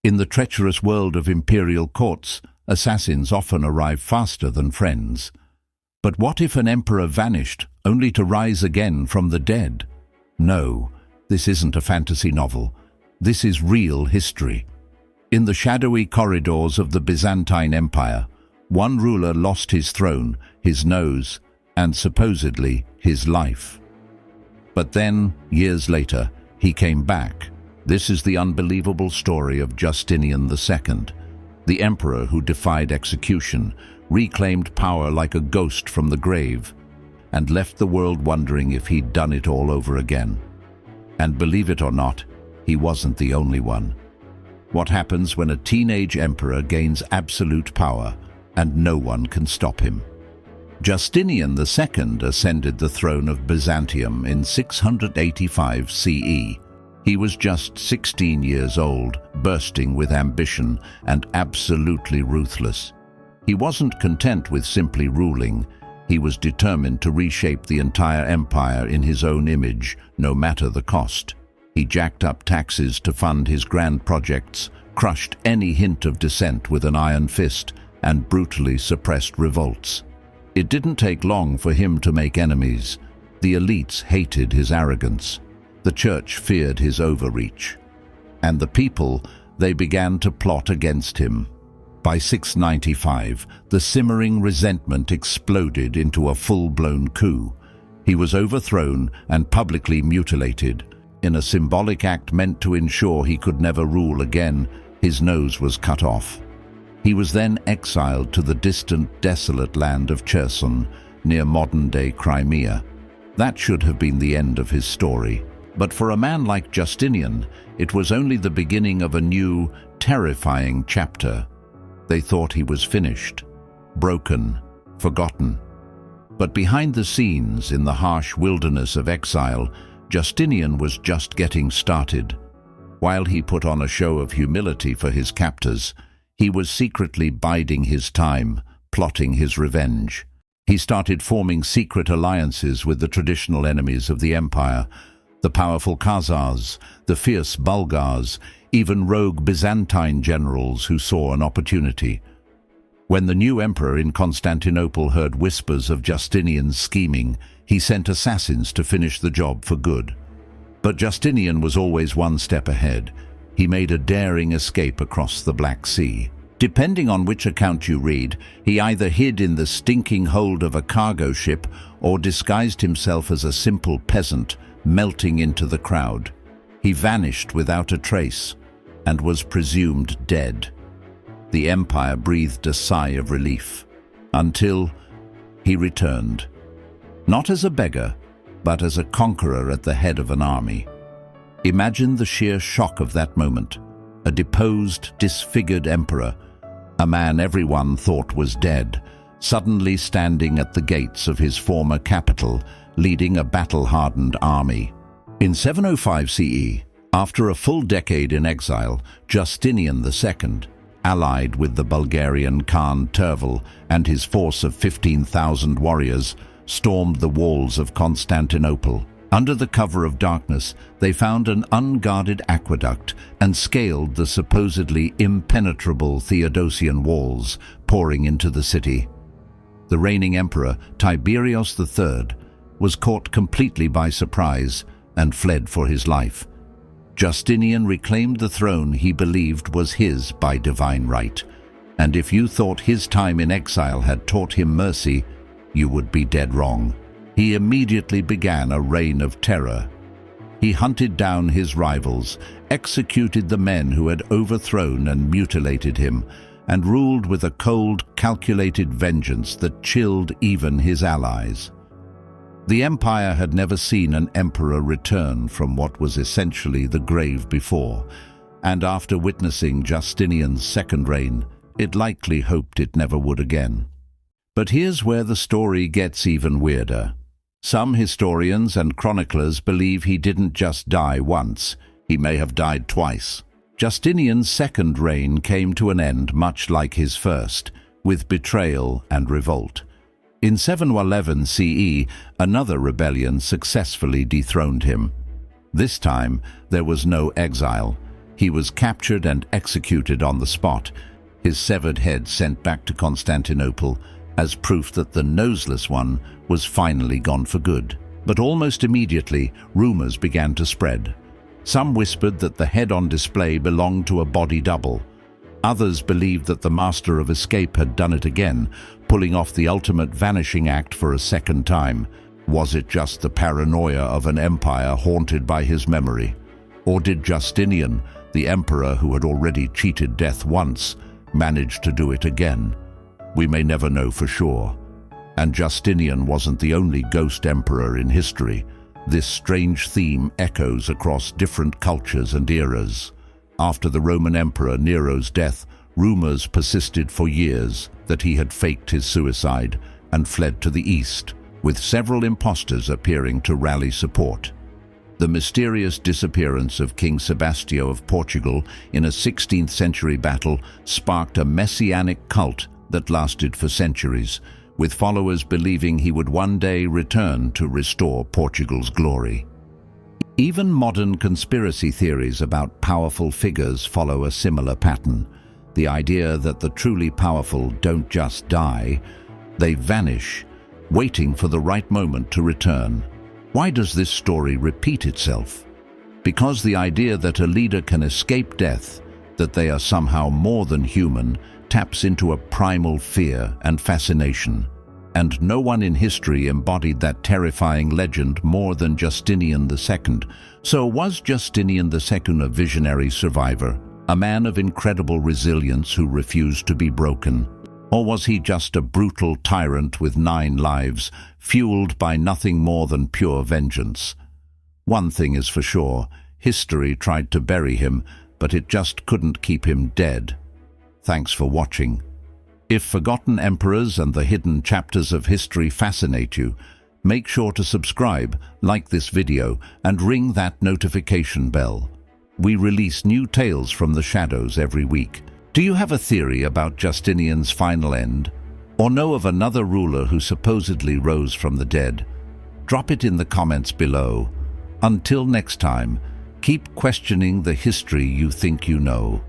In the treacherous world of imperial courts, assassins often arrive faster than friends. But what if an emperor vanished, only to rise again from the dead? No, this isn't a fantasy novel. This is real history. In the shadowy corridors of the Byzantine Empire, one ruler lost his throne, his nose, and supposedly his life. But then, years later, he came back. This is the unbelievable story of Justinian II, the emperor who defied execution, reclaimed power like a ghost from the grave, and left the world wondering if he'd done it all over again. And believe it or not, he wasn't the only one. What happens when a teenage emperor gains absolute power and no one can stop him? Justinian II ascended the throne of Byzantium in 685 CE. He was just 16 years old, bursting with ambition and absolutely ruthless. He wasn't content with simply ruling. He was determined to reshape the entire empire in his own image, no matter the cost. He jacked up taxes to fund his grand projects, crushed any hint of dissent with an iron fist, and brutally suppressed revolts. It didn't take long for him to make enemies. The elites hated his arrogance. The church feared his overreach. And the people, they began to plot against him. By 695, the simmering resentment exploded into a full-blown coup. He was overthrown and publicly mutilated. In a symbolic act meant to ensure he could never rule again, his nose was cut off. He was then exiled to the distant, desolate land of Cherson, near modern-day Crimea. That should have been the end of his story. But for a man like Justinian, it was only the beginning of a new, terrifying chapter. They thought he was finished, broken, forgotten. But behind the scenes, in the harsh wilderness of exile, Justinian was just getting started. While he put on a show of humility for his captors, he was secretly biding his time, plotting his revenge. He started forming secret alliances with the traditional enemies of the empire, the powerful Khazars, the fierce Bulgars, even rogue Byzantine generals who saw an opportunity. When the new emperor in Constantinople heard whispers of Justinian's scheming, he sent assassins to finish the job for good. But Justinian was always one step ahead. He made a daring escape across the Black Sea. Depending on which account you read, he either hid in the stinking hold of a cargo ship or disguised himself as a simple peasant, melting into the crowd. He vanished without a trace and was presumed dead. The empire breathed a sigh of relief, until he returned. Not as a beggar, but as a conqueror at the head of an army. Imagine the sheer shock of that moment. A deposed, disfigured emperor, a man everyone thought was dead, suddenly standing at the gates of his former capital, leading a battle-hardened army. In 705 CE, after a full decade in exile, Justinian II, allied with the Bulgarian Khan Tervel and his force of 15,000 warriors, stormed the walls of Constantinople. Under the cover of darkness, they found an unguarded aqueduct and scaled the supposedly impenetrable Theodosian walls, pouring into the city. The reigning emperor, Tiberius III, was caught completely by surprise and fled for his life. Justinian reclaimed the throne he believed was his by divine right, and if you thought his time in exile had taught him mercy, you would be dead wrong. He immediately began a reign of terror. He hunted down his rivals, executed the men who had overthrown and mutilated him, and ruled with a cold, calculated vengeance that chilled even his allies. The empire had never seen an emperor return from what was essentially the grave before, and after witnessing Justinian's second reign, it likely hoped it never would again. But here's where the story gets even weirder. Some historians and chroniclers believe he didn't just die once, he may have died twice. Justinian's second reign came to an end much like his first, with betrayal and revolt. In 711 CE, another rebellion successfully dethroned him. This time, there was no exile. He was captured and executed on the spot, his severed head sent back to Constantinople as proof that the noseless one was finally gone for good. But almost immediately, rumors began to spread. Some whispered that the head on display belonged to a body double. Others believed that the master of escape had done it again, pulling off the ultimate vanishing act for a second time. Was it just the paranoia of an empire haunted by his memory? Or did Justinian, the emperor who had already cheated death once, manage to do it again? We may never know for sure. And Justinian wasn't the only ghost emperor in history. This strange theme echoes across different cultures and eras. After the Roman Emperor Nero's death, rumors persisted for years that he had faked his suicide and fled to the east, with several impostors appearing to rally support. The mysterious disappearance of King Sebastião of Portugal in a 16th century battle sparked a messianic cult that lasted for centuries, with followers believing he would one day return to restore Portugal's glory. Even modern conspiracy theories about powerful figures follow a similar pattern. The idea that the truly powerful don't just die, they vanish, waiting for the right moment to return. Why does this story repeat itself? Because the idea that a leader can escape death, that they are somehow more than human, taps into a primal fear and fascination. And no one in history embodied that terrifying legend more than Justinian II. So was Justinian II a visionary survivor, a man of incredible resilience who refused to be broken? Or was he just a brutal tyrant with 9 lives, fueled by nothing more than pure vengeance? One thing is for sure, history tried to bury him, but it just couldn't keep him dead. Thanks for watching. If forgotten emperors and the hidden chapters of history fascinate you, make sure to subscribe, like this video, and ring that notification bell. We release new tales from the shadows every week. Do you have a theory about Justinian's final end? Or know of another ruler who supposedly rose from the dead? Drop it in the comments below. Until next time, keep questioning the history you think you know.